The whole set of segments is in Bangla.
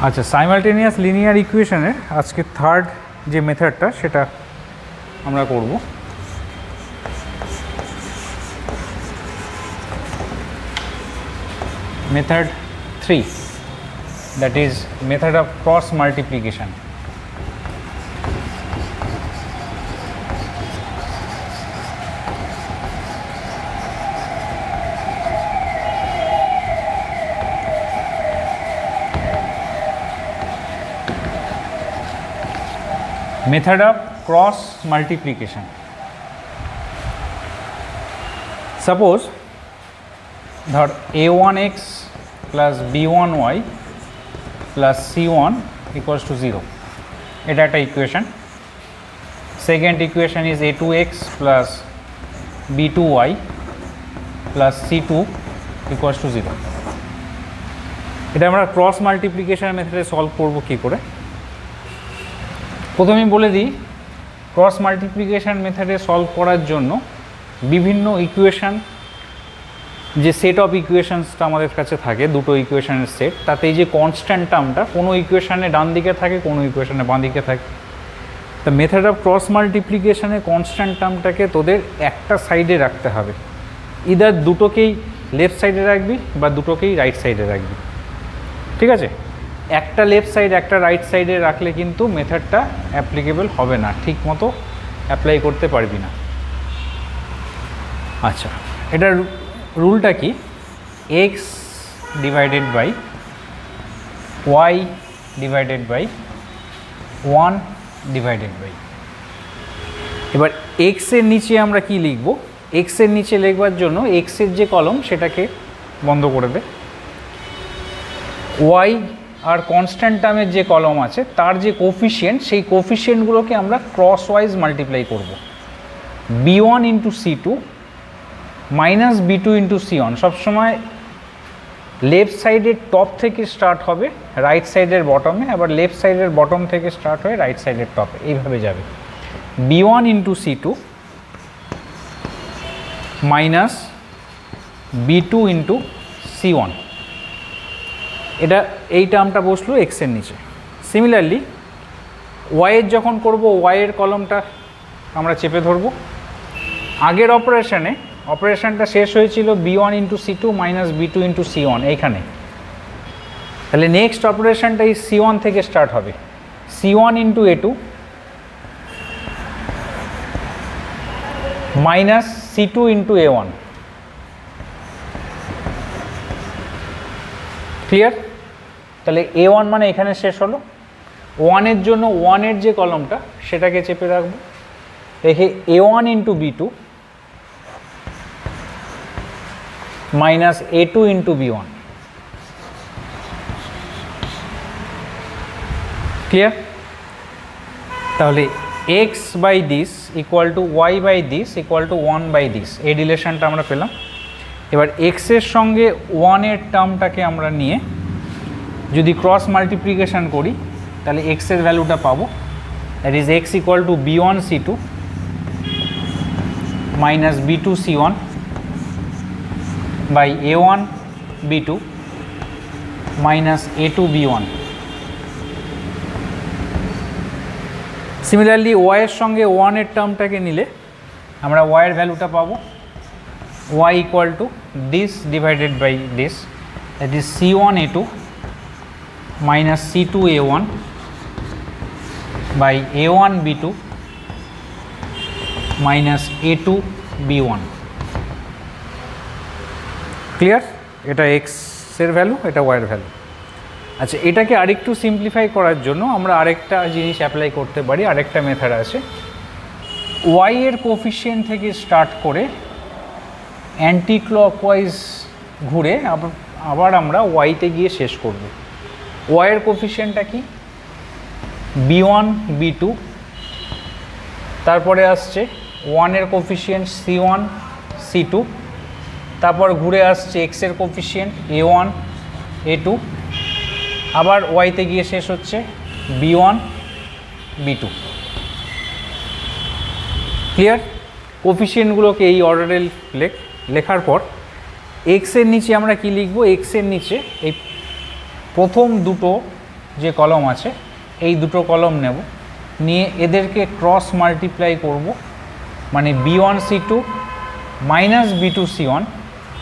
আচ্ছা, সাইমালটেনিয়াস লিনিয়ার ইকুয়েশনের আজকে থার্ড যে মেথডটা সেটা আমরা করব। Method 3, that is method of cross multiplication. Method of cross multiplication. Suppose ধর a1x plus b1y plus c1 equals to 0, এটা একটা equation. Second equation is a2x plus b2y plus c2 equals to 0. এটা আমরা ক্রস মাল্টিপ্লিকেশন মেথডে সলভ করব কী করে। প্রথমেই বলে দিই, ক্রস মাল্টিপ্লিকেশন মেথডে সলভ করার জন্য বিভিন্ন ইকুয়েশন, যে সেট অফ ইকুয়েশনসটা আমাদের কাছে থাকে, দুটো ইকুয়েশনের সেট, তাতে এই যে কনস্ট্যান্ট টার্মটা কোনো ইকুয়েশনে ডান দিকে থাকে, কোনো ইকুয়েশনে বাঁ দিকে থাকে। তো মেথড অফ ক্রস মাল্টিপ্লিকেশনে কনস্ট্যান্ট টার্মটাকে তোদের একটা সাইডে রাখতে হবে, ইদার দুটোকেই লেফট সাইডে রাখবি বা দুটোকেই রাইট সাইডে রাখবি, ঠিক আছে। একটা লেফট সাইড একটা রাইট সাইডে রাখলে কিন্তু মেথডটা অ্যাপ্লিকেবল হবে না, ঠিক মতো অ্যাপ্লাই করতে পারবি না। আচ্ছা, এটার রুলটা কি, x divided by y divided by 1 divided by, এবার এক্সের নিচে আমরা কি লিখব, এক্সের নিচে লিখবার জন্য এক্সের যে কলম সেটাকে বন্ধ করে দে, ওয়াই আর কনস্ট্যান্ট টার্মের যে কলম আছে তার যে কোফিশিয়েন্ট, সেই কোফিশিয়েন্টগুলোকে আমরা ক্রস ওয়াইজ মাল্টিপ্লাই করব। b1 into c2 minus b2 into c1 সবসময় লেফট সাইডের টপ থেকে স্টার্ট হবে রাইট সাইডের বটমে, আবার লেফট সাইডের বটম থেকে স্টার্ট হয়ে রাইট সাইডের টপে, এইভাবে যাবে। b1 into c2 minus b2 into c1, এটা এই টার্মটা বসলো এক্সের নিচে। সিমিলারলি ওয়াইয়ের যখন করব, ওয়াইয়ের কলমটা আমরা চেপে ধরব। আগের অপারেশনটা শেষ হয়েছিল b1 into c2 minus b2 into c1 এইখানে, তাহলে নেক্সট অপারেশনটা এই c1 থেকে স্টার্ট হবে, c1 into a2 minus c2 into a1, clear. তাহলে a1 মানে এখানে শেষ হলো। 1-এর জন্য 1-এর যে কলমটা সেটাকে চেপে রাখবো, রেখে a1 into b2 minus a2 into b1, clear. তাহলে x by this equal to y by this equal to 1 by this, এই রিলেশনটা আমরা পেলাম। এবার এক্সের সঙ্গে 1-এর টার্মটাকে আমরা নিয়ে যদি ক্রস মাল্টিপ্লিকেশান করি তাহলে এক্সের ভ্যালুটা পাবো, that is x equal to b1 c2 minus b2 c1 by a1 b2 minus a2 b1। Similarly ওয়াইয়ের সঙ্গে 1-এর টার্মটাকে নিলে আমরা ওয়াইয়ের ভ্যালুটা পাবো, y equal to this divided by this, that is c1 a2 minus c2 a1 by a1 b2 minus a2 b1, clear. এটা x এর ভ্যালু, এটা y এর ভ্যালু। আচ্ছা, এটাকে আরেকটু সিম্পলিফাই করার জন্য আমরা আরেকটা জিনিস অ্যাপ্লাই করতে পারি, আরেকটা মেথড আছে। y এর কোফিশিয়েন্ট থেকে স্টার্ট করে অ্যান্টি ক্লকওয়াইজ ঘুরে আবার আমরা ওয়াইতে গিয়ে শেষ করব। ওয়াইয়ের কোফিশিয়েন্টটা কি, b1 b2, তারপরে আসছে 1-এর কোফিশিয়েন্ট c1 c2, তারপর ঘুরে আসছে এক্সের কোফিশিয়েন্ট a1 a2, আবার ওয়াইতে গিয়ে শেষ হচ্ছে b1 b2, ক্লিয়ার। কোফিশিয়েন্টগুলোকে এই অর্ডারে লেখার পর এক্সের নিচে আমরা কি লিখব, এক্সের নিচে এই প্রথম দুটো যে কলম আছে এই দুটো কলম নেব, নিয়ে এদেরকে ক্রস মাল্টিপ্লাই করব, মানে B1C2 মাইনাস B2C1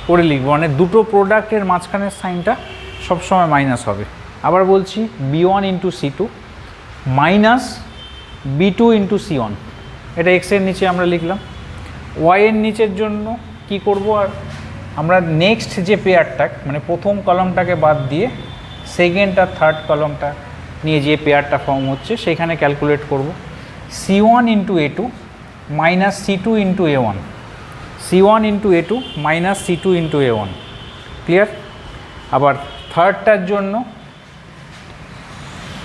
করে লিখব, মানে দুটো প্রোডাক্টের মাঝখানের সাইনটা সবসময় মাইনাস হবে। আবার বলছি B1 into C2 minus B2 into C1, এটা এক্সের নিচে আমরা লিখলাম। ওয়াইয়ের নিচের জন্য কি করব, আর আমরা নেক্সট যে পেয়ারটা মানে প্রথম কলমটাকে বাদ দিয়ে সেকেন্ড আর থার্ড কলমটা নিয়ে যে পেয়ারটা ফর্ম হচ্ছে সেখানে ক্যালকুলেট করব। C1 into A2 minus C2 into A1, C1 into A2 minus C2 into A1, clear? আবার থার্ডটার জন্য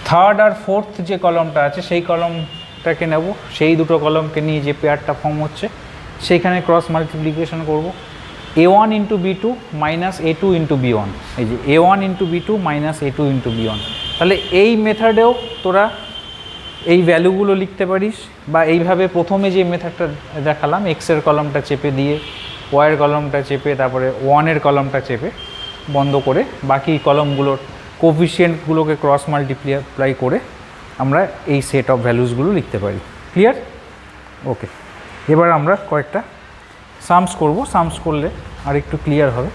থার্ড আর ফোর্থ যে কলমটা আছে সেই কলমটাকে নেব, সেই দুটো কলমকে নিয়ে যে পেয়ারটা ফর্ম হচ্ছে সেইখানে ক্রস মাল্টিপ্লিকেশন করব। A1 into B2 minus A2 into B1, এই যে A1 into B2 minus A2 into B1। তাহলে এই মেথডেও তোরা এই ভ্যালুগুলো লিখতে পারিস, বা এইভাবে প্রথমে যে মেথডটা দেখালাম এক্সের কলমটা চেপে দিয়ে ওয়াইয়ের কলমটা চেপে তারপরে ওয়ানের কলমটা চেপে বন্ধ করে বাকি কলমগুলোর কোফিশিয়েন্টগুলোকে ক্রস মাল্টিপ্লাই করে আমরা এই সেট অফ ভ্যালুসগুলো লিখতে পারি। ক্লিয়ার? ওকে, এবার আমরা কয়েকটা সামস করব, সামস করলে আর একটু ক্লিয়ার হবে।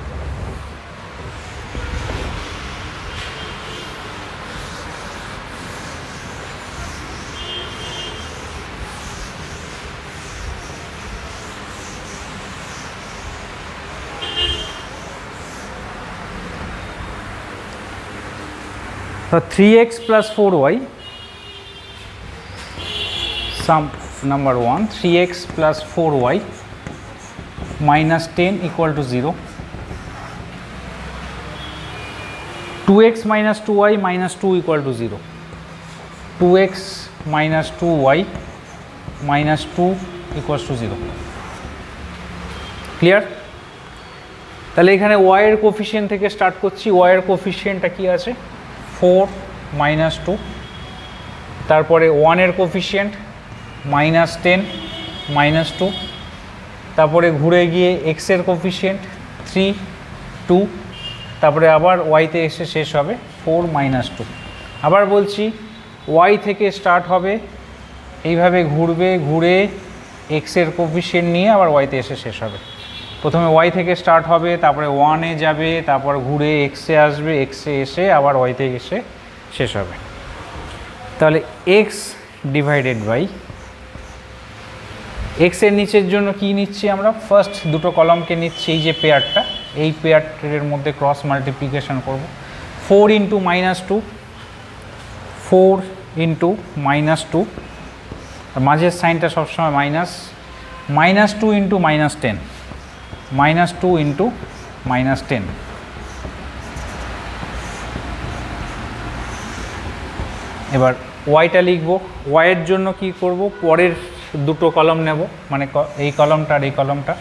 So 3x plus 4y, sum number 1, 3x plus 4y minus 10 equal to 0, 2x minus 2y minus 2 equal to 0, 2x minus 2y minus 2 equals to 0, clear? তাহলে এখানে y এর কোফিশিয়েন্ট থেকে স্টার্ট করছি। y এর কোফিশিয়েন্টটা কি আছে? 4 মাইনাস 2, তারপরে 1 এর কোফিশিয়েন্ট মাইনাস 10 মাইনাস 2, তারপরে ঘুরে গিয়ে এক্স এর কোফিশিয়েন্ট 3 2, তারপরে আবার ওয়াইতে এসে শেষ হবে 4 মাইনাস 2। আবার বলছি ওয়াই থেকে স্টার্ট হবে, এইভাবে ঘুরবে, ঘুরে এক্সের কোফিশিয়েন্ট নিয়ে আবার ওয়াইতে এসে শেষ হবে। প্রথমে ওয়াই থেকে স্টার্ট হবে, তারপরে 1-এ যাবে, তারপর ঘুরে এক্সে আসবে, এক্সে এসে আবার ওয়াইতে এসে শেষ হবে। তাহলে এক্স ডিভাইডেড বাই এক্সের নিচের জন্য কি নিচ্ছি আমরা? ফার্স্ট দুটো কলমকে নিচ্ছি, এই যে পেয়ারটা, এই পেয়ারের মধ্যে ক্রস মাল্টিপ্লিকেশন করব। 4 ইন্টু মাইনাস 2, 4 ইন্টু মাইনাস 2, আর মাঝের সাইনটা সবসময় minus, minus 2 into minus 10, minus 2 into minus 10। এবার ওয়াইটা লিখব। ওয়াইয়ের জন্য কি করব? পরের দুটো কলম নেব, মানে এই কলমটা আর এই কলমটা,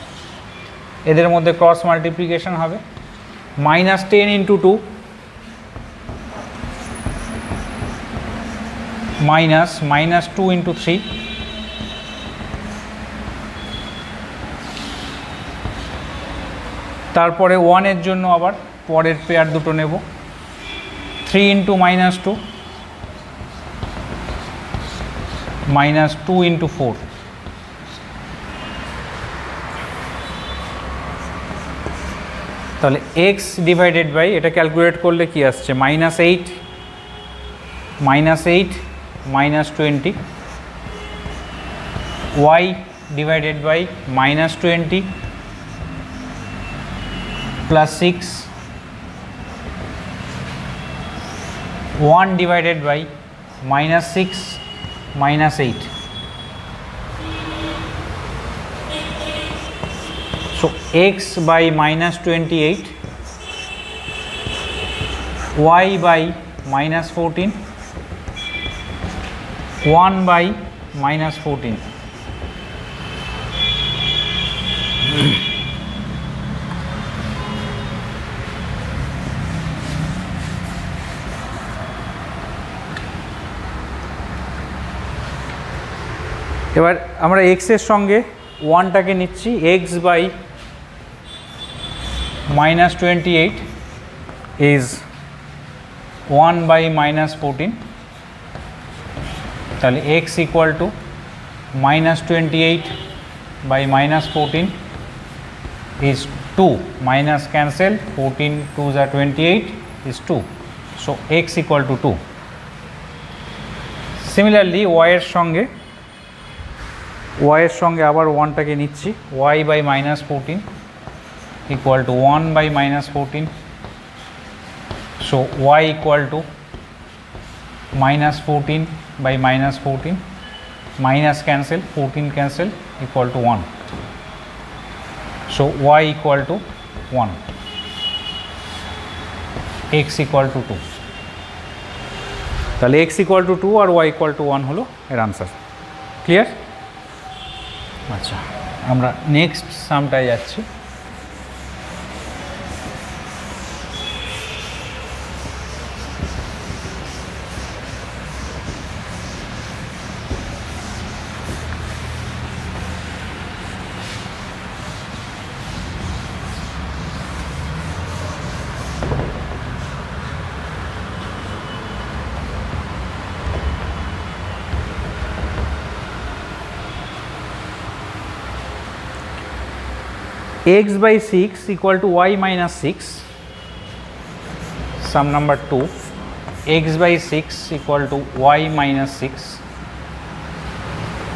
এদের মধ্যে ক্রস মাল্টিপ্লিকেশন হবে। Minus 10 into 2 minus minus 2 into 3, তারপরে 1-এর জন্য আবার পরের পেয়ার দুটো নেব, 3 ইন্টু মাইনাস 2 মাইনাস 2 ইন্টু 4। তাহলে এক্স ডিভাইডেড বাই, এটা ক্যালকুলেট করলে কি আসছে? Minus 8 minus 20, y divided by minus 20 plus 6, 1 divided by minus 6 minus 8. So x by minus 28, y by minus 14, 1 by minus 14. এবার আমরা এক্সের সঙ্গে 1টাকে নিচ্ছি, x by minus 28 is 1 by minus 14, তাহলে x equal to minus 28 by minus 14 is 2, minus cancel, 14 2s are 28 is 2, so x equal to 2. Similarly y এর সঙ্গে আবার 1টাকে নিচ্ছি, y by minus 14 equal to 1 by minus 14, so y equal to minus 14 by minus 14, minus cancel, 14 cancel, equal to 1, so y equal to 1, x equal to 2. তাহলে x equal to 2 R y equal to 1 হলো এর আনসার। ক্লিয়ার? আচ্ছা, আমরা নেক্সট সামটায় যাচ্ছি। x by 6 equal to y minus 6, sum number 2, x by 6 equal to y minus 6,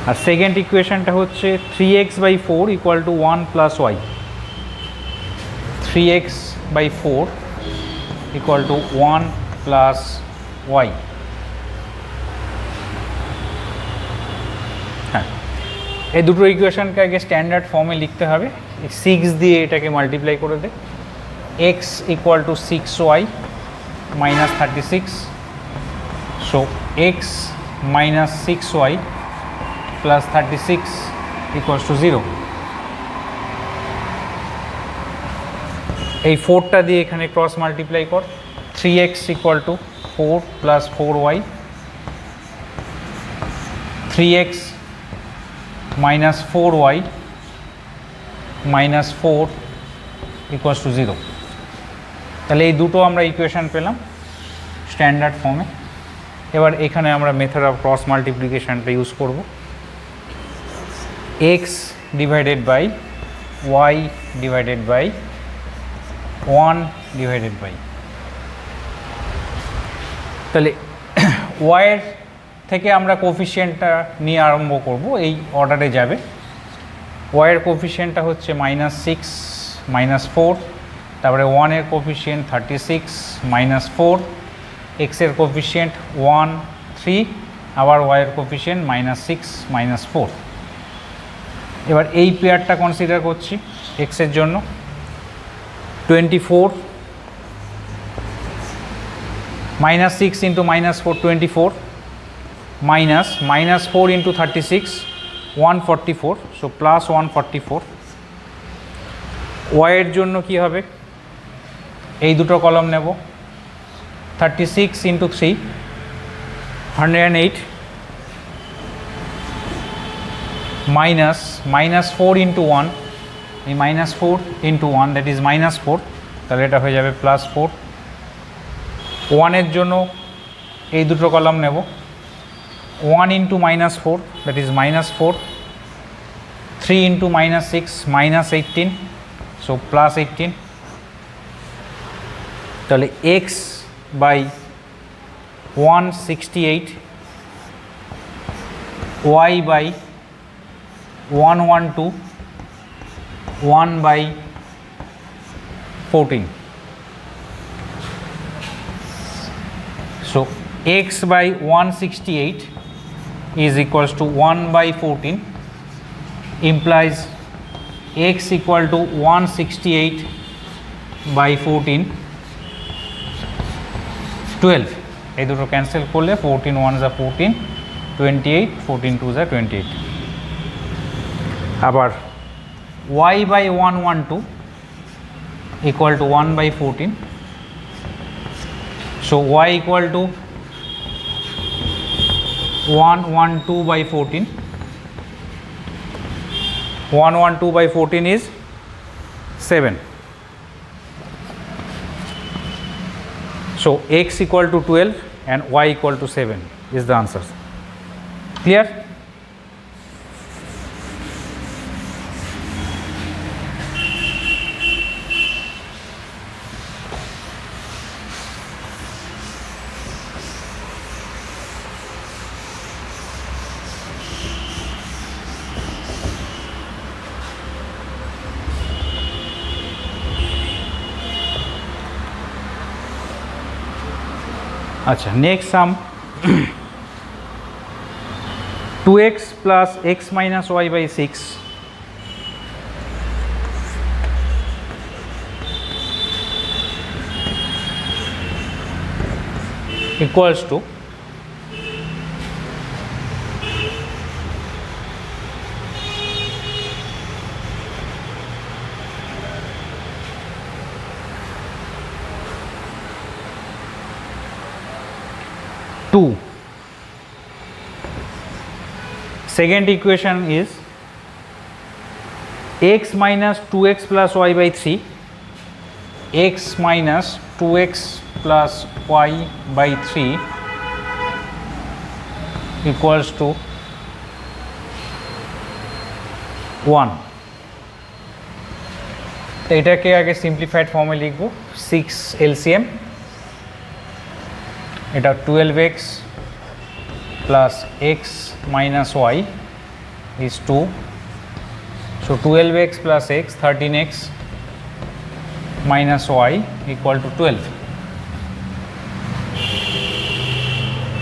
আর সেকেন্ড ইকুয়েশনটা হচ্ছে 3x by 4 equal to 1 plus y, 3x by 4 equal to 1 plus y। হ্যাঁ, এই দুটো ইকুয়েশনকে আগে স্ট্যান্ডার্ড ফর্মে লিখতে হবে। 6 দিয়ে এটাকে মাল্টিপ্লাই করে দে, x equal to 6y minus 36, so x minus 6y plus 36 equals to 0। এই 4টা দিয়ে এখানে ক্রস মাল্টিপ্লাই কর, 3x equal to 4 plus 4y, 3x minus 4y minus 4 equals to 0। তাহলে এই দুটো আমরা ইকুয়েশন পেলাম স্ট্যান্ডার্ড ফর্মে। এবার এখানে আমরা মেথড অফ ক্রস মাল্টিপ্লিকেশনটা ইউজ করব। x divided by y divided by 1 divided by, তাহলে y এর থেকে আমরা কোফিশিয়েন্টটা নিয়ে আরম্ভ করব, এই অর্ডারে যাবে। y এর কোফিশিয়েন্টটা হচ্ছে -6 -4, তারপরে 1 এর কোফিশিয়েন্ট 36 -4, x এর কোফিশিয়েন্ট 1 3, আবার y এর কোফিশিয়েন্ট -6 -4। এবার এই পেয়ারটা কনসিডার করছি x এর জন্য, 24 -6 into -4 24 -4 into 36 144, so plus 144। y এর জন্য কি হবে, এই দুটো কলম নেব, 36 into 3 108 minus 4 into 1, এই -4 into 1 that is -4, তাহলে এটা হয়ে যাবে +4। 1 এর জন্য এই দুটো কলম নেব, 1 into -4 that is -4, 3 into -6 -18, so +18, তাহলে x by 168, y by 112, 1 by 14, so x by 168 is equals to 1 by 14, implies x equal to 168 by 14 12। এই দুটো ক্যান্সেল করলে 14 1s are 14, 28, 14 2s are 28। আবার y by 112 equal to 1 by 14, so y equal to 112 by 14, 112 by 14 is 7। So x equal to 12 and y equal to 7 is the answer. Clear? अच्छा, next sum 2x plus x minus y by 6 equals to 2. Second equation is x minus 2x plus y by 3, x minus 2x plus y by 3 equals to 1. তো এটাকে আগে সিম্পলিফাইড ফর্মে লিখব 6 এলসিএম, এটা 12x plus x minus y is 2, so 12x plus x 13x minus y equal to 12.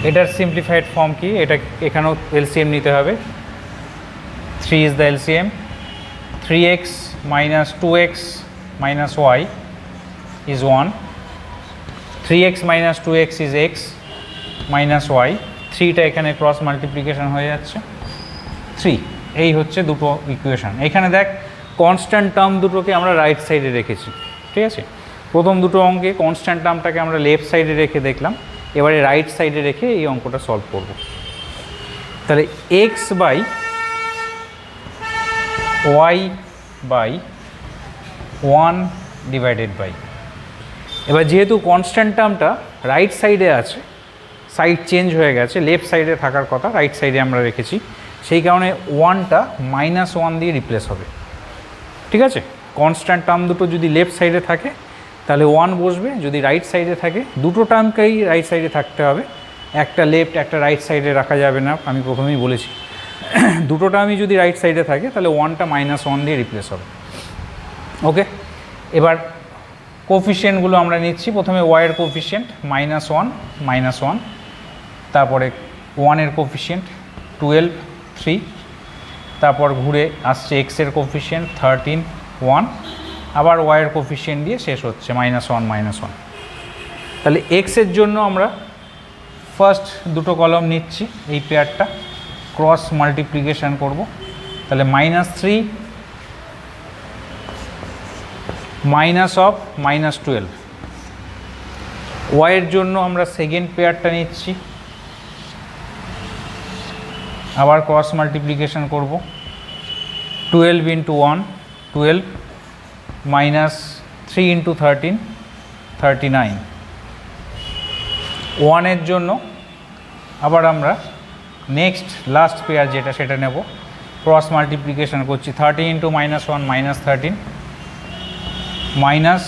এটার সিম্পলিফাইড ফর্ম কি, এটা এখানেও এলসিএম নিতে হবে, 3 is the LCM, 3x minus 2x minus y is 1, 3x minus 2x is x minus y, 3টা এখানে ক্রস মাল্টিপ্লিকেশন হয়ে যাচ্ছে 3। এই হচ্ছে দুটো ইকুয়েশন। এখানে দেখ কনস্ট্যান্ট টার্ম দুটোকে আমরা রাইট সাইডে রেখেছি, ঠিক আছে। প্রথম দুটো অঙ্কে কনস্ট্যান্ট টার্মটাকে আমরা লেফট সাইডে রেখে দেখলাম, এবারে রাইট সাইডে রেখে এই অঙ্কটা সলভ করব। তাহলে x by y by 1 divided by, এবার যেহেতু কনস্ট্যান্ট টার্মটা রাইট সাইডে আছে, সাইড চেঞ্জ হয়ে গেছে, লেফট সাইডে থাকার কথা রাইট সাইডে আমরা রেখেছি, সেই কারণে 1টা -1 দিয়ে রিপ্লেস হবে, ঠিক আছে। কনস্ট্যান্ট টার্ম দুটো যদি লেফট সাইডে থাকে তাহলে 1 বসবে, যদি রাইট সাইডে থাকে দুটো টার্মকেই রাইট সাইডে থাকতে হবে, একটা লেফট একটা রাইট সাইডে রাখা যাবে না, আমি প্রথমেই বলেছি। দুটো টার্মই যদি রাইট সাইডে থাকে তাহলে 1টা -1 দিয়ে রিপ্লেস হবে, ওকে। এবার কোফিশিয়েন্টগুলো আমরা নিচ্ছি, প্রথমে y এর কোফিশিয়েন্ট -1 -1, তারপরে 1 এর কোফিশিয়েন্ট 12 3, তারপর ঘুরে আসছে x এর কোফিশিয়েন্ট 13 1, আবার y এর কোফিশিয়েন্ট দিয়ে শেষ হচ্ছে -1 -1। তাহলে x এর জন্য আমরা ফার্স্ট দুটো কলম নিচ্ছি, এই পেয়ারটা ক্রস মাল্টিপ্লিকেশন করব, তাহলে -3 মাইনাস অফ -12। y এর জন্য আমরা সেকেন্ড পেয়ারটা নিচ্ছি, আবার ক্রস মাল্টিপ্লিকেশন করব, 12 ইন্টু 1 12 মাইনাস 3 ইন্টু 13 39। 1 এর জন্য আবার আমরা নেক্সট লাস্ট পেয়ার যেটা সেটা নেব, ক্রস মাল্টিপ্লিকেশন করছি, 30 ইন্টু -1 -13 মাইনাস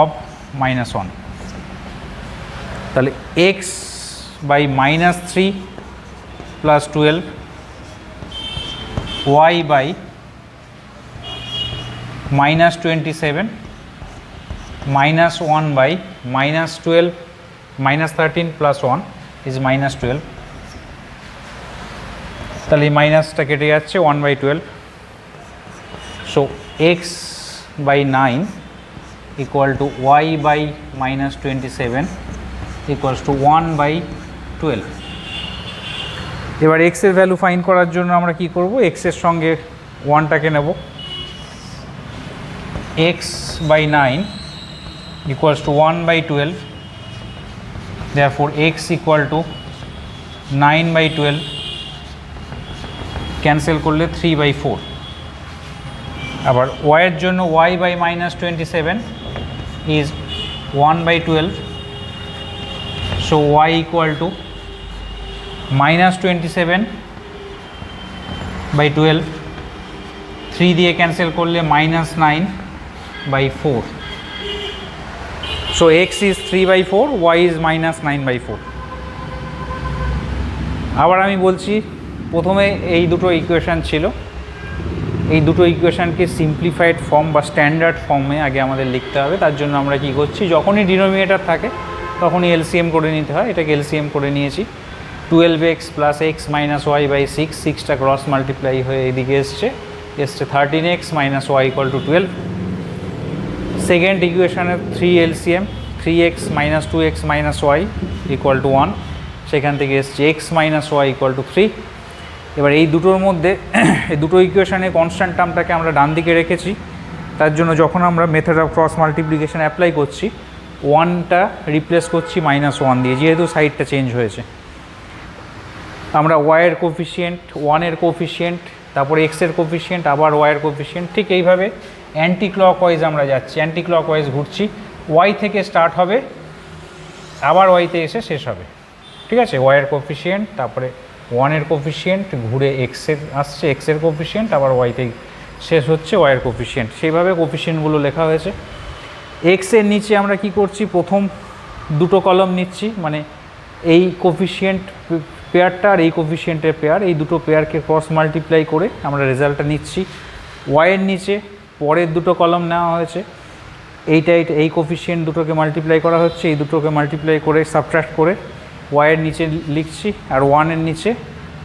অফ -1। তাহলে x by -3 plus 12, y by -27 -1 by -12 -13 plus 1 is -12। তাহলে এই মাইনাসটা কেটে যাচ্ছে, 1/12। So x by 9 equal to y by -27 equals to 1/12। এবার x এর ভ্যালু ফাইন্ড করার জন্য আমরা কি করব, x এর সঙ্গে 1টাকে নেব, x by 9 equals to 1/12, therefore x equal to 9/12, cancel করলে 3/4। আবার y এর জন্য y by -27 is 1/12, so y equal to -27/12, 3 দিয়ে ক্যান্সেল করলে -9/4. So x is 3/4, y is -9/4. আবার আমি বলছি, প্রথমে এই দুটো ইকুয়েশান ছিল, এই দুটো ইকুয়েশানকে সিম্পলিফাইড ফর্ম বা স্ট্যান্ডার্ড ফর্মে আগে আমাদের লিখতে হবে। তার জন্য আমরা কি করছি, যখনই ডিনোমিনেটর থাকে তখনই এলসিএম করে নিতে হয়। এটাকে এলসিএম করে নিয়েছি। 12x plus x minus y by 6, 6টা ক্রস মাল্টিপ্লাই হয়ে এদিকে এসছে 13x minus y equal to 12। Second ইকুয়েশানের 3 LCM, 3x minus 2x minus y equal to 1, সেখান থেকে এসছে x minus y equal to 3। এবার এই দুটোর মধ্যে এই দুটো ইকুয়েশানে কনস্ট্যান্ট টার্মটাকে আমরা ডান দিকে রেখেছি। তার জন্য যখন আমরা method of cross multiplication apply করছি, 1টা রিপ্লেস করছি -1 দিয়ে, যেহেতু সাইডটা চেঞ্জ হয়েছে। আমরা ওয়াইয়ের কোফিশিয়েন্ট, 1-এর কোফিশিয়েন্ট, তারপরে এক্সের কোফিশিয়েন্ট, আবার ওয়াইয়ের কোফিশিয়েন্ট, ঠিক এইভাবে অ্যান্টি ক্লকওয়াইজ আমরা যাচ্ছি, অ্যান্টি ক্লকওয়াইজ ঘুরছি। ওয়াই থেকে স্টার্ট হবে, আবার ওয়াইতে এসে শেষ হবে। ঠিক আছে, ওয়াইয়ের কোফিশিয়েন্ট, তারপরে 1-এর কোফিশিয়েন্ট, ঘুরে এক্সের আসছে, এক্সের কোফিশিয়েন্ট, আবার ওয়াইতে শেষ হচ্ছে ওয়াইয়ের কোফিশিয়েন্ট। সেইভাবে কোফিশিয়েন্টগুলো লেখা হয়েছে। এক্সের নিচে আমরা কি করছি, প্রথম দুটো কলম নিচ্ছি, মানে এই কোফিশিয়েন্ট পেয়ারটা আর এই কোফিশিয়েন্টের পেয়ার, এই দুটো পেয়ারকে ক্রস মাল্টিপ্লাই করে আমরা রেজাল্টটা নিচ্ছি। ওয়াইয়ের নিচে পরের দুটো কলম নেওয়া হয়েছে, এই কোফিশিয়েন্ট দুটোকে মাল্টিপ্লাই করা হচ্ছে, এই দুটোকে মাল্টিপ্লাই করে সাবট্রাক্ট করে ওয়াইয়ের নিচে লিখছি, আর 1-এর নিচে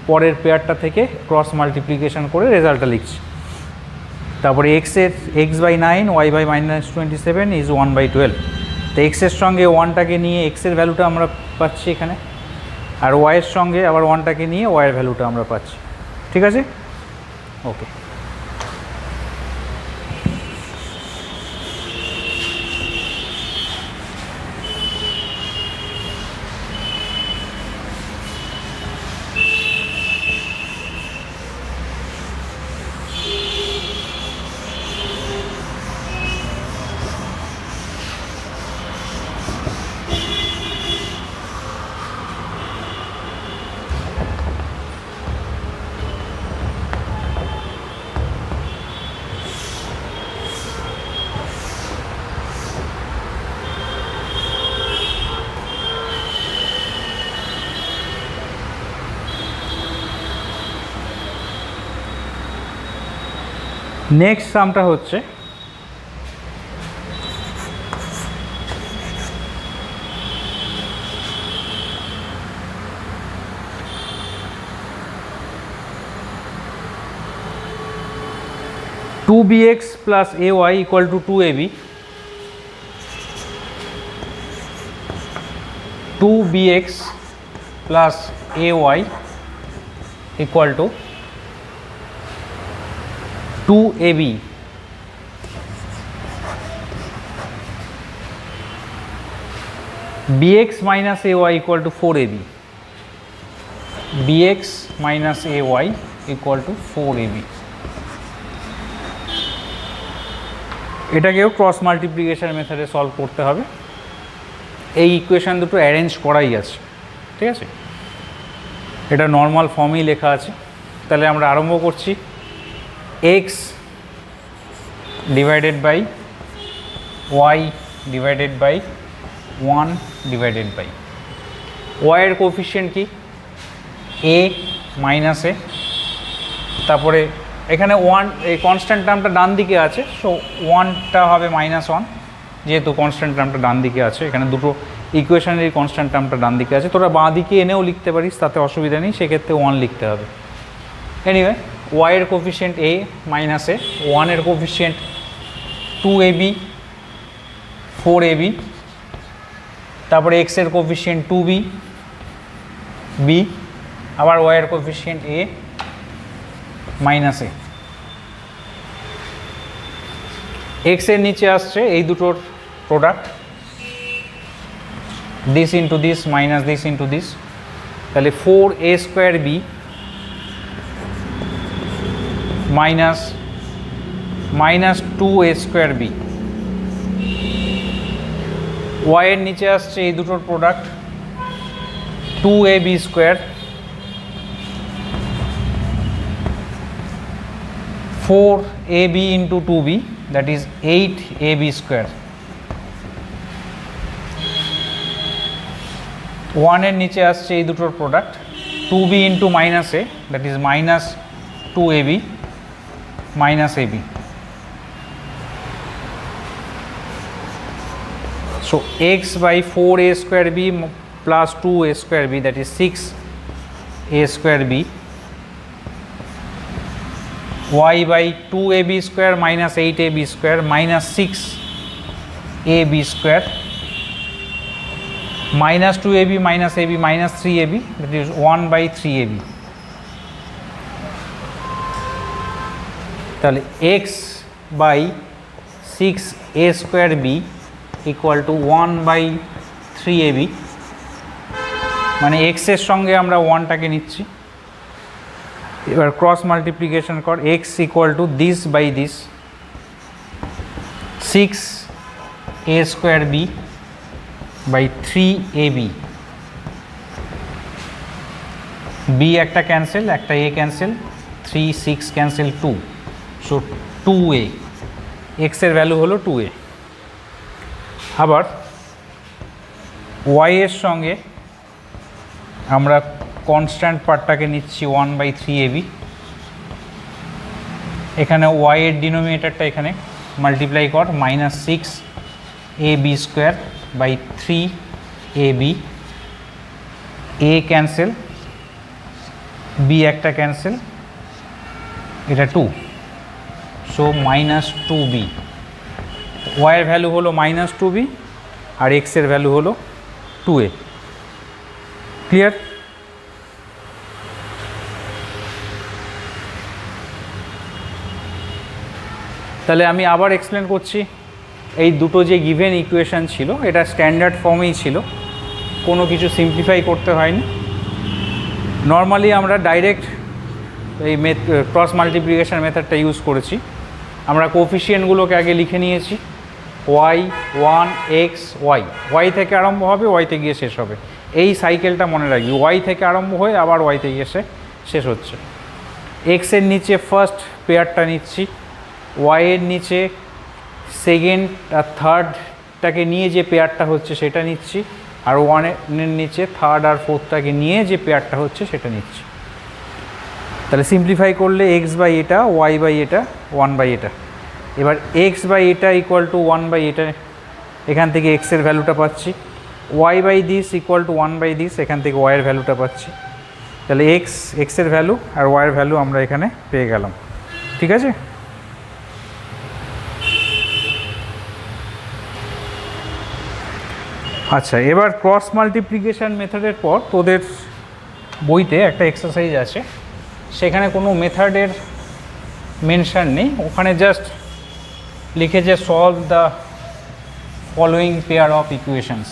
পরের পেয়ারটা থেকে ক্রস মাল্টিপ্লিকেশন করে রেজাল্টটা লিখছি। তারপরে এক্সের x/9, y/-27 ইজ 1/12। তো এক্সের সঙ্গে 1টাকে নিয়ে এক্সের ভ্যালুটা আমরা পাচ্ছি এখানে, আর ওয়াইয়ের সঙ্গে আবার 1টাকে নিয়ে ওয়াইয়ের ভ্যালুটা আমরা পাচ্ছি। ঠিক আছে, ওকে। নেক্সট সামটা হচ্ছে two b x plus a y equal to 2ab, 2bx plus ay equal to 2ab. bx minus ay equal to 4ab. bx minus ay equal to 4ab. এটাকেও ক্রস মাল্টিপ্লিকেশন মেথডে সলভ করতে হবে। এই ইকুয়েশান দুটো অ্যারেঞ্জ করাই আছে, ঠিক আছে, এটা নর্মাল ফর্মেই লেখা আছে। তাহলে আমরা আরম্ভ করছি। X divided by y divided by 1 divided by ওয়াইয়ের কোফিশিয়েন্ট কি এ মাইনাস এ, তারপরে এখানে 1 এই কনস্ট্যান্ট টার্মটা ডান দিকে আছে, সো 1টা হবে -1, যেহেতু কনস্ট্যান্ট টার্মটা ডান দিকে আছে। এখানে দুটো ইকুয়েশনের কনস্ট্যান্ট টার্মটা ডান দিকে আছে, তোরা বাঁ দিকে এনেও লিখতে পারিস, তাতে অসুবিধা নেই, সেক্ষেত্রে 1 লিখতে হবে। এনিওয়ে, ওয়াইয়ের কোফিশিয়েন্ট এ মাইনাস এ, 1-এর কোফিশিয়েন্ট 2ab 4ab, তারপরে এক্সের কোফিশিয়েন্ট 2b b, আবার ওয়াইয়ের কোফিশিয়েন্ট এ মাইনাস এ। এক্সের নিচে আসছে এই দুটোর product, this into this minus this into this, তাহলে 4a² b minus -2a² b। ওয়াইয়ের নিচে আসছে এই দুটোর product, 2ab square 4ab into 2b, that is 8ab square. 1 এর নিচে আসছে এই দুটোর product 2b into minus a, that is minus 2ab minus ab. So x by 4a square b plus 2a square b, that is 6a square b. Y by 2ab square minus 8ab square minus 6ab square minus 2ab minus ab minus 3ab, that is 1 by 3ab. তাহলে x by 6a square b equal to 1 by 3ab, মানে x এর সঙ্গে আমরা 1টাকে নিচ্ছি। এবার ক্রস মাল্টিপ্লিকেশন কর, x equal to this by this 6a square b by 3ab, b একটা ক্যান্সেল, একটা a cancel, 3 6 cancel 2, so 2a, x এর ভ্যালু হলো 2a। আবার y এর সঙ্গে আমরা কনস্ট্যান্ট পার্টটাকে নিচ্ছি 1 by 3ab, এখানে y এর ডিনোমিনেটরটা এখানে মাল্টিপ্লাই কর, minus 6ab square by 3ab, a cancel, b একটা ক্যান্সেল, এটা 2, সো মাইনাস 2b। y এর ভ্যালু হলো মাইনাস 2b আর x এর ভ্যালু হলো 2a। ক্লিয়ার? তাহলে আমি আবার এক্সপ্লেন করছি, এই দুটো যে গিভেন ইকুয়েশন ছিল এটা স্ট্যান্ডার্ড ফর্মেই ছিল, কোনো কিছু সিম্পলিফাই করতে হয়নি। নর্মালি আমরা ডাইরেক্ট এই ক্রস মাল্টিপ্লিকেশন মেথডটা ইউজ করেছি। আমরা কোফিশিয়েন্টগুলোকে আগে লিখে নিয়েছি, y 1 x y, y থেকে আরম্ভ হবে y তে গিয়ে শেষ হবে, এই সাইকেলটা মনে রাখবি, y থেকে আরম্ভ হয়ে আবার y তে গিয়ে শেষ হচ্ছে। x এর নিচে ফার্স্ট পেয়ারটা নিচ্ছি, y এর নিচে সেকেন্ড আর থার্ডটাকে নিয়ে যে পেয়ারটা হচ্ছে সেটা নিচ্ছি, আর 1 এর নিচে থার্ড আর ফোর্থটাকে নিয়ে যে পেয়ারটা হচ্ছে সেটা নিচ্ছি। তাহলে সিম্পলিফাই করলে x বাই এটা, y বাই এটা, 1 বাই এটা। এবার x বাই এটা ইকুয়াল টু 1 বাই এটা, এখান থেকে x এর ভ্যালুটা পাচ্ছি, y by this equal to 1 by this, এখান থেকে y এর ভ্যালুটা পাচ্ছি। তাহলে x এর ভ্যালু আর y এর ভ্যালু আমরা এখানে পেয়ে গেলাম। ঠিক আছে? আচ্ছা, এবার ক্রস মাল্টিপ্লিকেশান মেথডের পর তোদের বইতে একটা এক্সারসাইজ আছে, সেখানে কোনো মেথডের মেনশন নেই, ওখানে জাস্ট লিখেছে solve the following pair of equations.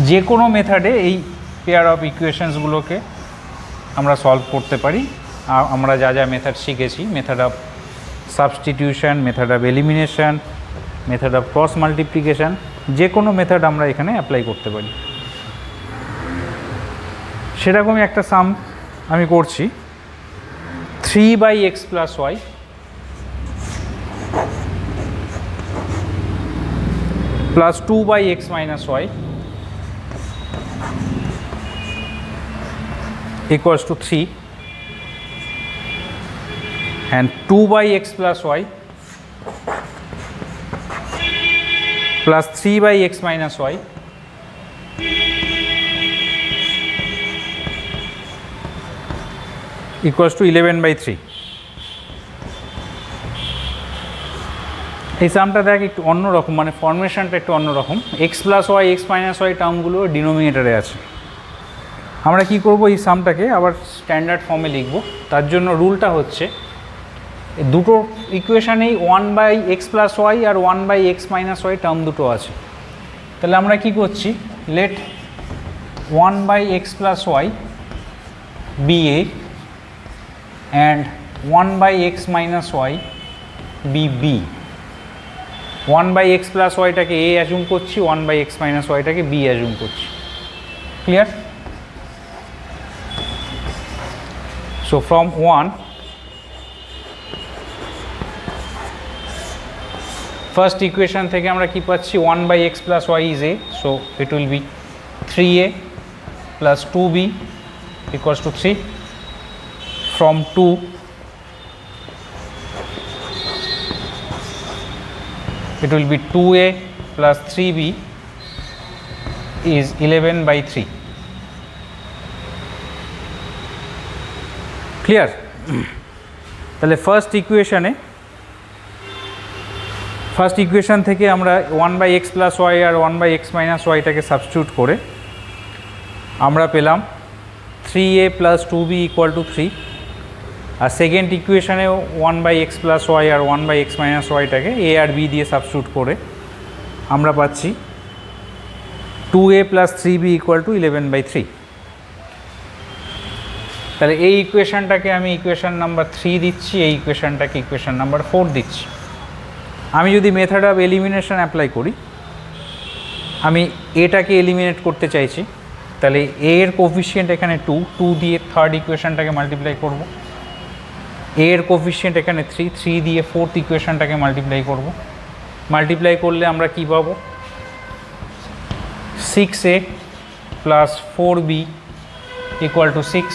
যে কোনো মেথডে এই পেয়ার অফ ইকুয়েশনসগুলোকে আমরা সলভ করতে পারি। আমরা যা যা মেথড শিখেছি, method of substitution, method of elimination, method of cross multiplication, যে কোনো মেথড আমরা এখানে অ্যাপ্লাই করতে পারি। সেরকমই একটা সাম আমি করছি, 3 by x plus y plus 2 by x minus y equals to 3, and 2 by x plus y plus 3 by x minus y equals to 11 by 3. এই সামটা দেখ একটু অন্যরকম, মানে ফর্মেশনটা একটু অন্যরকম। X plus y, x minus y টার্মগুলো ডিনোমিনেটরে আছে। আমরা কি করব, এই সামটাকে আবার স্ট্যান্ডার্ড ফর্মে লিখব। তার জন্য রুলটা হচ্ছে, দুটো ইকুয়েশানেই 1 বাই এক্স প্লাস ওয়াই আর 1 by x minus y term দুটো আছে। তাহলে আমরা কি করছি, let 1 by x plus y be a and 1 by x minus y be b. 1 by x plus ওয়াইটাকে এ অ্যাজুম করছি, 1 বাই এক্স মাইনাস ওয়াইটাকে বি অ্যাজুম করছি। Clear? So from 1, first equation থেকে আমরা কি পাচ্ছি 1/x plus y is a, so it will be 3a plus 2b equals to 3. From 2, it will be 2a plus 3b is 11/3. Clear? তাহলে ফার্স্ট ইকুয়েশন থেকে আমরা 1/x plus y আর 1/x minus y টাকে সাবস্টিটিউট করে আমরা পেলাম 3a plus 2b equal to 3. আর সেকেন্ড ইকুয়েশনেও 1/x plus y আর 1/x minus y টাকে a আর b দিয়ে সাবস্টিটিউট করে আমরা পাচ্ছি 2a plus 3b equal to 11/3. তাহলে এই ইকুয়েশনটাকে আমি ইকুয়েশন নাম্বার 3 দিচ্ছি, এই ইকুয়েশনটাকে ইকুয়েশন নাম্বার 4 দিচ্ছি। আমি যদি মেথড অফ এলিমিনেশন অ্যাপ্লাই করি, আমি এটাকে এলিমিনেট করতে চাইছি, তাহলে এ এর কোফিশিয়েন্ট এখানে 2 দিয়ে থার্ড ইকুয়েশনটাকে মাল্টিপ্লাই করব। এ এর কোফিশিয়েন্ট এখানে 3 দিয়ে ফোর্থ ইকুয়েশনটাকে মাল্টিপ্লাই করব। মাল্টিপ্লাই করলে আমরা কি পাবো? 6a plus 4b equal to 6.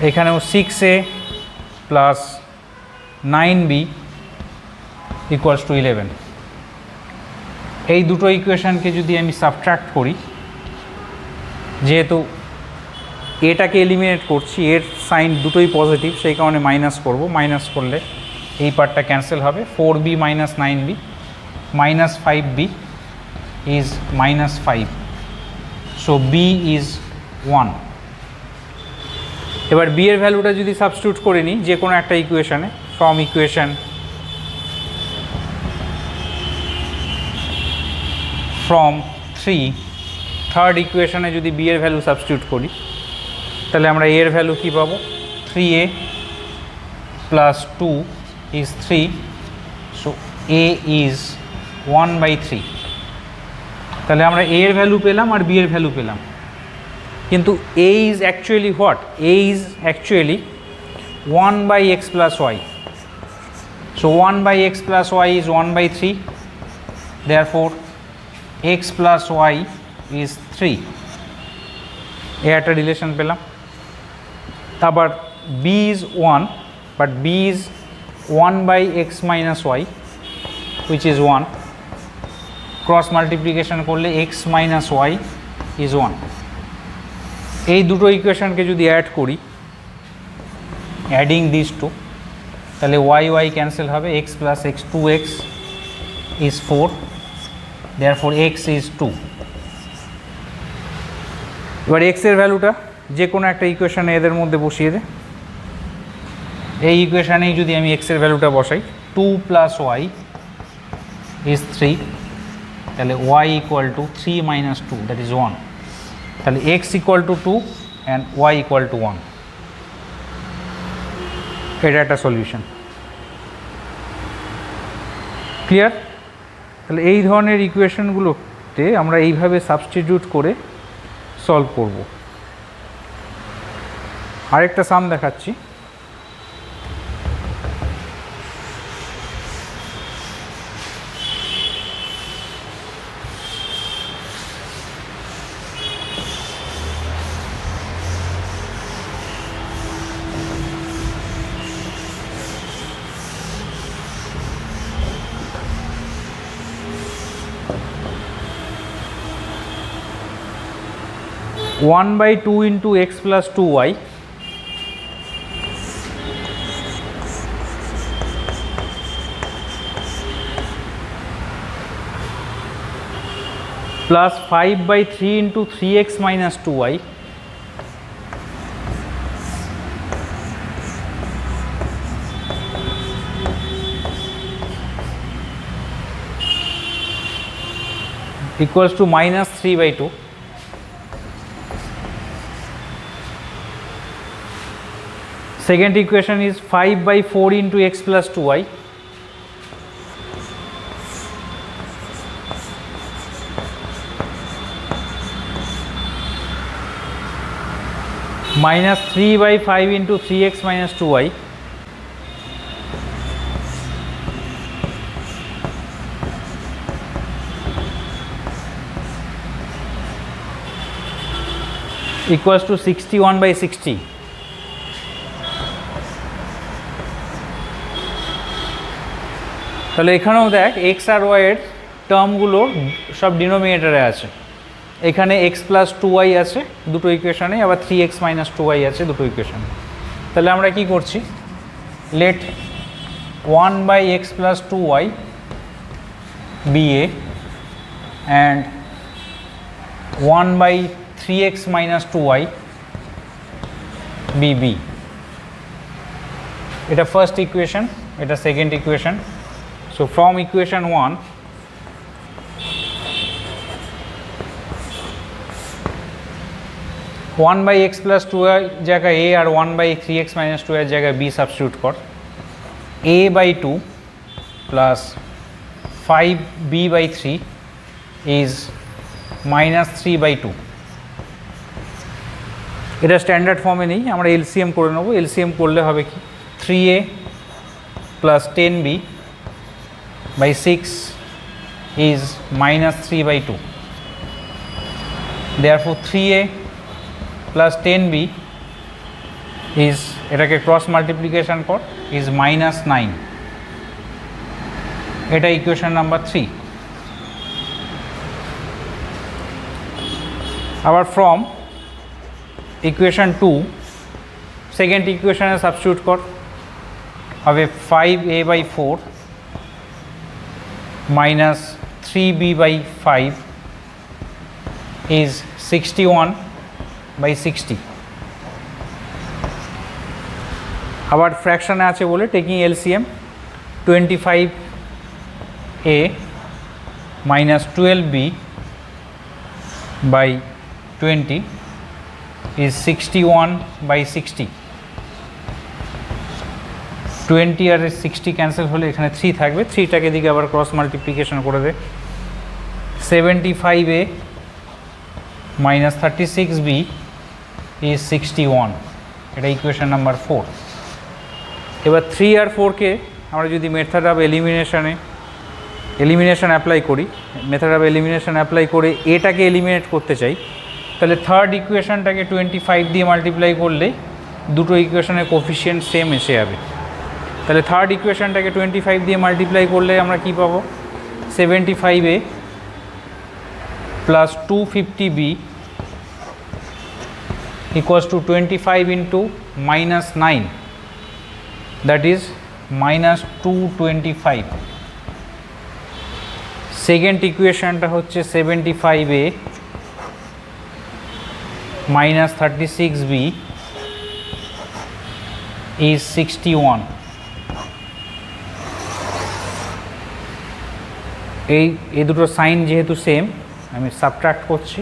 এখানেও 6a plus 9b equals to 11. এই দুটো ইকুয়েশনকে যদি আমি সাবট্রাক্ট করি, যেহেতু এটাকে এলিমিনেট করছি, এর সাইন দুটোই পজিটিভ, সেই কারণে মাইনাস করব। মাইনাস করলে এই পার্টটা ক্যান্সেল হবে। 4b minus 9b minus 5b is minus 5. So b is 1. এবার b এর ভ্যালুটা যদি সাবস্টিটিউট করে নিই যে কোনো একটা ইকুয়েশনে, ফ্রম ইকুয়েশন from 3, থার্ড ইকুয়েশনে যদি b এর ভ্যালু সাবস্টিটিউট করি, তাহলে আমরা a এর ভ্যালু কী পাবো? 3a plus 2 is 3, so a is 1/3. তাহলে আমরা a এর ভ্যালু পেলাম আর b এর ভ্যালু পেলাম, কিন্তু a is actually what? a is actually 1/x plus y. So 1/x plus y is 1/3, therefore x plus y is 3. এ একটা রিলেশন পেলাম। আবার b is 1, but b is 1/x minus y, which is 1. Cross multiplication করলে x minus y is 1. এই দুটো ইকুয়েশনকে যদি অ্যাড করি, অ্যাডিং দিস টু, তাহলে y ক্যান্সেল হবে, x plus x 2x is 4, therefore x is 2. এবার x এর ভ্যালুটা যে কোনো একটা ইকুয়েশনে এদের মধ্যে বসিয়ে দে। এই ইকুয়েশনেই যদি আমি x এর ভ্যালুটা বসাই, 2 plus y is 3, তাহলে y equal to 3 minus 2, that is 1. তাহলে x equal to 2 and y equal to 1. এটা একটা সলিউশন। ক্লিয়ার? তাহলে এই ধরনের ইকুয়েশনগুলোতে আমরা এইভাবে সাবস্টিটিউট করে সলভ করব। আরেকটা সাম দেখাচ্ছি। One by 2 into x plus 2y plus 5/3 into 3x minus 2y equals to minus 3/2. Second equation is 5/4 into x plus 2y minus 3 by 5 into 3x minus 2y equals to 61 by 60. তাহলে এখানেও দেখ এক্স আর ওয়াই এর টার্মগুলো সব ডিনোমিনেটরে আছে। এখানে এক্স প্লাস 2y আছে দুটো ইকুয়েশনে, আবার 3x মাইনাস 2y আছে দুটো ইকুয়েশনে। তাহলে আমরা কি করছি, let 1 by x plus 2y be a and 1 by 3x minus 2y be b. এটা ফার্স্ট ইকুয়েশন, এটা second equation. So from equation 1 1 by x plus 2y জায়গায় a R 1 by 3x minus 2y জায়গায় b সাবস্টিটিউট কর। a by 2 plus 5b by 3 is minus 3 by 2. এটা স্ট্যান্ডার্ড ফর্মে নেই, আমরা এলসিএম করে নেব। এলসিএম করলে হবে কি, 3a plus 10b by 6 is minus 3 by 2. Therefore 3a plus 10b is, এটাকে ক্রস মাল্টিপ্লিকেশন কর, is minus 9. এটা ইকুয়েশন নাম্বার 3। আবার ফ্রম ইকুয়েশন 2 সেকেন্ড ইকুয়েশনে সাবস্টিটিউট কর, হবে 5a by 4 minus 3b by 5 is 61 by 60. আবার ফ্র্যাকশনে আছে বলে taking LCM 25a minus 12b by 20 is 61 by 60. 20 R 60 cancel হলে এখানে 3 থাকবে, 3টাকে দিকে আবার ক্রস মাল্টিপ্লিকেশন করে দে। 75a minus 36b is 61. এটা ইকুয়েশন নাম্বার 4। এবার 3 আর 4কে আমরা যদি মেথড অফ এলিমিনেশন অ্যাপ্লাই করি, মেথড অফ এলিমিনেশন অ্যাপ্লাই করে এটাকে এলিমিনেট করতে চাই, তাহলে থার্ড ইকুয়েশনটাকে 25 দিয়ে মাল্টিপ্লাই করলে দুটো ইকুয়েশনের কোফিশিয়েন্ট সেম এসে যাবে। তাহলে থার্ড ইকুয়েশনটাকে 25 দিয়ে মাল্টিপ্লাই করলে আমরা কি পাবো, 75a plus 250b equals to 25 into minus 9, that is minus 225. Second ইকুয়েশনটা হচ্ছে 75a minus 36b is 61. এই দুটো সাইন যেহেতু সেম, আমি সাবট্রাক্ট করছি,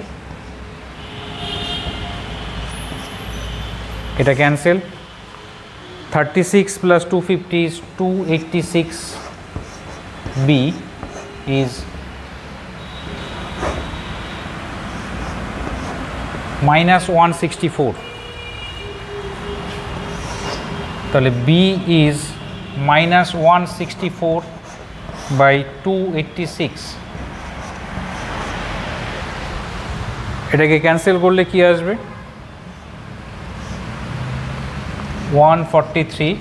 এটা cancel. 36 plus 250 is 286b is minus 164. তাহলে b is minus 164 by 286. এটাকে ক্যান্সেল করলে কি আসবে, 143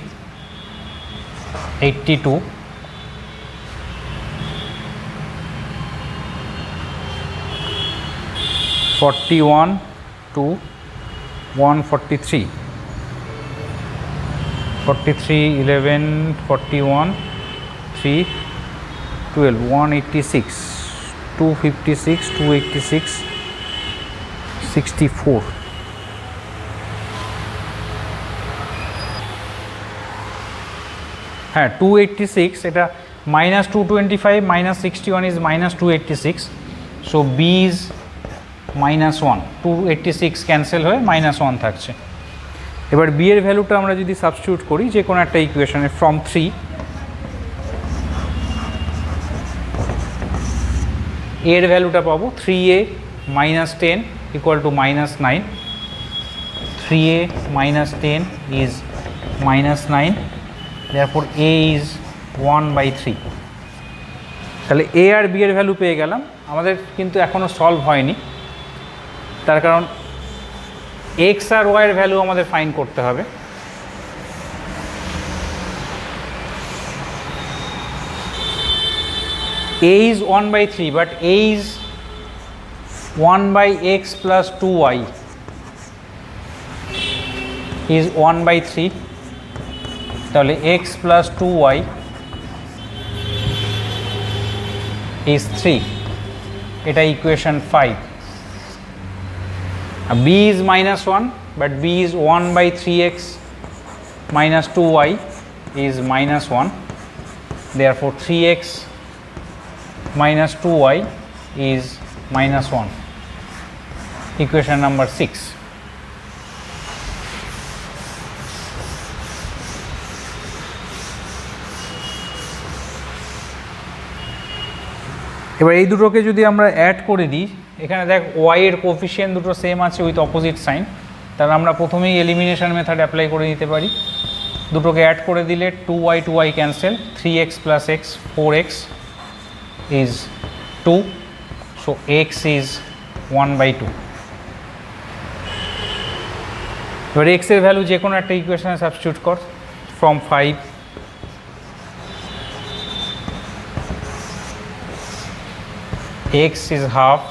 82 41 to 143 43 11 41 3 12 186 256 286 64. হ্যাঁ 286, এটা minus 225 minus 61 is minus 286, so b is minus 1, 286 cancel হয়ে minus 1 থাকছে। এবার b এর ভ্যালুটা আমরা যদি সাবস্টিটিউট করি যে কোনো একটা ইকুয়েশনে ফ্রম 3, এর ভ্যালুটা পাবো 3a minus 10 equal to minus 9, 3a minus 10 is minus 9, therefore a is 1/3. তাহলে a আর b এর ভ্যালু পেয়ে গেলাম। আমাদের কিন্তু এখনও সলভ হয়নি, তার কারণ x আর y এর ভ্যালু আমাদের ফাইন্ড করতে হবে। a is 1/3, but a is 1/x plus 2y is 1/3, তাহলে x plus 2y is 3, এটা equation 5। b is -1, but b is 1/3x minus 2y is -1, therefore 3x minus 2y is -1, equation number 6। এবার এই দুটোকে যদি আমরা অ্যাড করে দিই, এখানে দেখ y এর কোফিশিয়েন্ট দুটো সেম আছে উইথ অপোজিট সাইন, তাহলে আমরা প্রথমেই এলিমিনেশন মেথড অ্যাপ্লাই করে নিতে পারি। দুটোকে অ্যাড করে দিলে 2y cancel, 3x plus x 4x is 2, so x is 1/2। এবার x এর ভ্যালু যে কোনো একটা ইকুয়েশনে সাবস্টিটিউট কর, from 5 x is half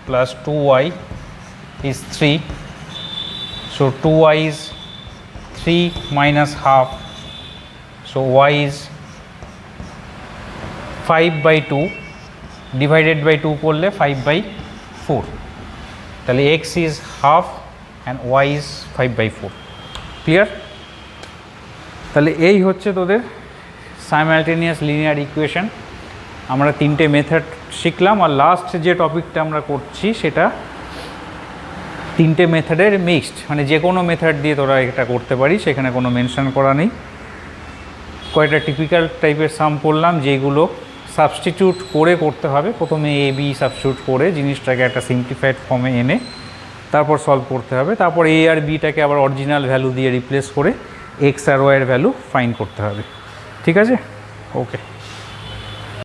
plus 2y is 3, so 2y is 3 minus half, so y is 5/2 divided by 2 করলে 5/4, তাহলে x is half and y is 5/4। Clear? তাহলে এই হচ্ছে তোদের সাইমালটেনিয়াস লিনিয়ার ইকুয়েশন। আমরা তিনটে মেথড শিখলাম, আর লাস্ট যে টপিকটা আমরা করছি সেটা তিনটে মেথডের মিক্সড, মানে যে কোনো মেথড দিয়ে তোরা এটা করতে পারিস, সেখানে কোনো মেনশন করা নেই। কয়েকটা টিপিক্যাল টাইপের সাম করলাম যেগুলো সাবস্টিটিউট করে করতে হবে। প্রথমে এ বি সাবস্টিটিউট করে জিনিসটাকে একটা সিম্পলিফাইড ফর্মে এনে তারপর সলভ করতে হবে। তারপর এ আর বিটাকে আবার অরিজিনাল ভ্যালু দিয়ে রিপ্লেস করে এক্স আর ওয়াইয়ের ভ্যালু ফাইন্ড করতে হবে। ঠিক আছে? ওকে।